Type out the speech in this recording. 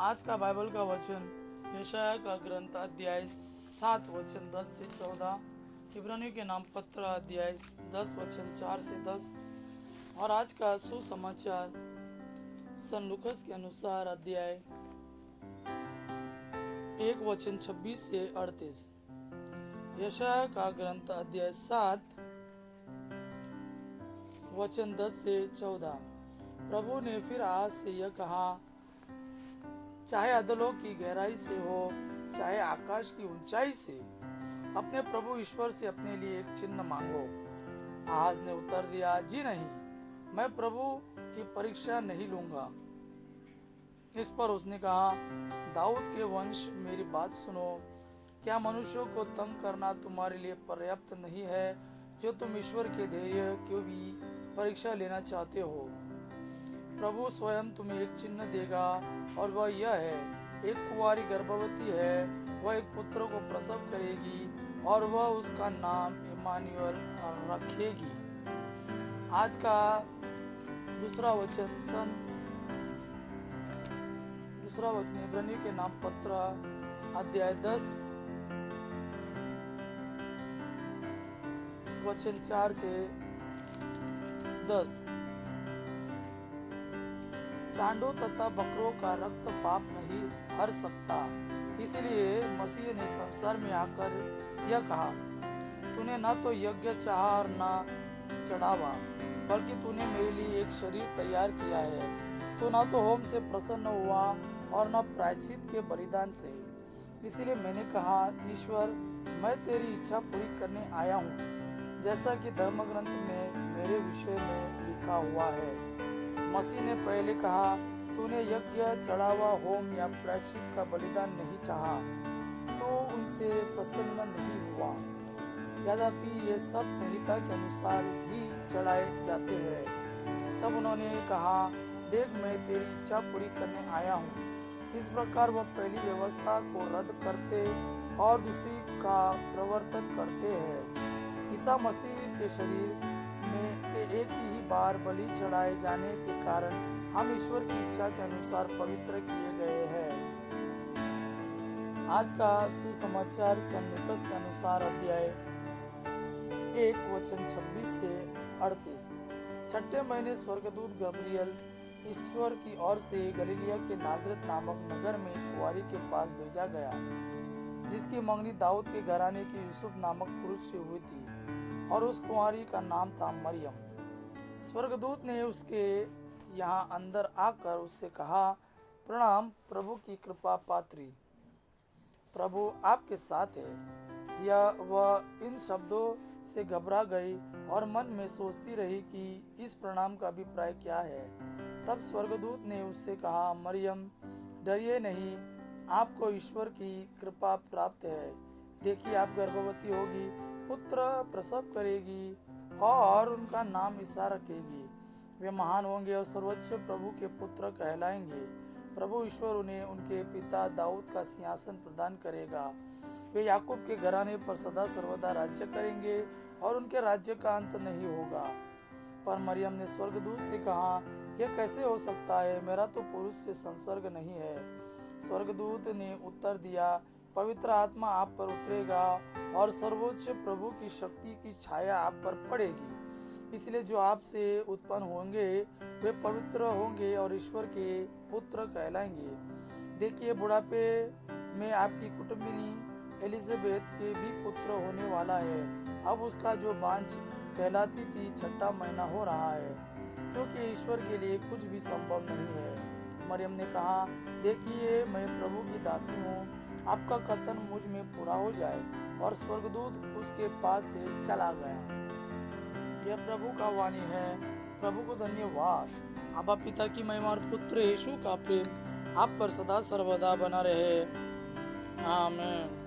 आज का बाइबल का वचन यशाया का ग्रंथ अध्याय 7 वचन 10 से 14, इब्रानियों के नाम पत्र अध्याय 10 वचन 4 से 10 और आज का सुसमाचार सन लूकस के अनुसार अध्याय 1 वचन 26 से 38। यशाया का ग्रंथ अध्याय 7 वचन 10 से 14। प्रभु ने फिर आज से यह कहा, चाहे अधलोक की गहराई से हो, चाहे आकाश की ऊंचाई से, अपने प्रभु ईश्वर से अपने लिए एक चिन्ह मांगो। आहाज ने उत्तर दिया, जी नहीं, मैं प्रभु की परीक्षा नहीं लूंगा। इस पर उसने कहा, दाऊद के वंश, मेरी बात सुनो। क्या मनुष्यों को तंग करना तुम्हारे लिए पर्याप्त नहीं है, जो तुम ईश्वर के धैर्य की भी परीक्षा लेना चाहते हो? प्रभु स्वयं तुम्हें एक चिन्ह देगा, और वह यह है, एक कुंवारी गर्भवती है, वह एक पुत्र को प्रसव करेगी, और वह उसका नाम इमानुएल रखेगी। आज का दूसरा वचन इब्रानियों के नाम पत्र अध्याय 10 वचन 4 से 10। सांडों तथा बकरों का रक्त पाप नहीं हर सकता, इसलिए मसीह ने संसार में आकर यह कहा, तूने न तो यज्ञ चाहा और न चढ़ावा, बल्कि तूने मेरे लिए एक शरीर तैयार किया है। तू न तो होम से प्रसन्न हुआ और न प्रायश्चित के बलिदान से। इसलिए मैंने कहा, ईश्वर, मैं तेरी इच्छा पूरी करने आया हूँ, जैसा कि धर्म ग्रंथ में मेरे विषय में लिखा हुआ है। मसीह ने पहले कहा, तूने यज्ञ, चढ़ावा, होम या प्रायश्चित का बलिदान नहीं चाहा, तो उनसे प्रसन्न नहीं हुआ। यद्यपि ये सब संहिता के अनुसार ही चढ़ाए जाते हैं। तब उन्होंने कहा, देख, मैं तेरी इच्छा पूरी करने आया हूँ। इस प्रकार वह पहली व्यवस्था को रद्द करते और दूसरी का प्रवर्तन करते हैं। ईसा मसीह के शरीर में के एक ही बार बलि चढ़ाए जाने के कारण हम ईश्वर की इच्छा के अनुसार पवित्र किए गए हैं। आज का सुसमाचार सन लूकस के अनुसार अध्याय 1 वचन 26 से 38। छठे महीने स्वर्गदूत गब्रियल ईश्वर की ओर से गलीलिया के नाजरत नामक नगर में एक कुंवारी के पास भेजा गया, जिसकी मंगनी दाऊद के घराने की यूसुफ नामक पुरुष से हुई थी, और उस कुंवारी का नाम था मरियम। स्वर्गदूत ने उसके यहाँ अंदर आकर उससे कहा, प्रणाम, प्रभु की कृपा पात्री, प्रभु आपके साथ है। वह इन शब्दों से घबरा गई और मन में सोचती रही कि इस प्रणाम का अभिप्राय क्या है। तब स्वर्गदूत ने उससे कहा, मरियम, डरिए नहीं, आपको ईश्वर की कृपा प्राप्त है। देखिए, आप गर्भवती होगी, पुत्र प्रसव करेगी, और उनका नाम ईसा रखेगी। वे महान होंगे और सर्वोच्च प्रभु के पुत्र कहलाएंगे। प्रभु ईश्वर उन्हें उनके पिता दाऊद का सिंहासन प्रदान करेगा। वे याकूब के घराने पर सदा सर्वदा राज्य करेंगे, और उनके राज्य का अंत नहीं होगा। पर मरियम ने स्वर्गदूत से कहा, यह कैसे हो सकता है? मेरा तो पुरुष से संसर्ग नहीं है। स्वर्गदूत ने उत्तर दिया, पवित्र आत्मा आप पर उतरेगा, और सर्वोच्च प्रभु की शक्ति की छाया आप पर पड़ेगी। इसलिए जो आपसे उत्पन्न होंगे वे पवित्र होंगे और ईश्वर के पुत्र कहलाएंगे। देखिए, बुढ़ापे में आपकी कुटुंबिनी एलिजाबेथ के भी पुत्र होने वाला है। अब उसका जो बांझ कहलाती थी, छठा महीना हो रहा है, क्योंकि ईश्वर के लिए कुछ भी संभव नहीं है। मरियम ने कहा, देखिए, मैं प्रभु की दासी हूँ, आपका कथन मुझ में पूरा हो जाए। और स्वर्गदूत उसके पास से चला गया। यह प्रभु का वाणी है। प्रभु को धन्यवाद। आबा पिता की महिमा और पुत्र यीशु का प्रेम आप पर सदा सर्वदा बना रहे। आमीन।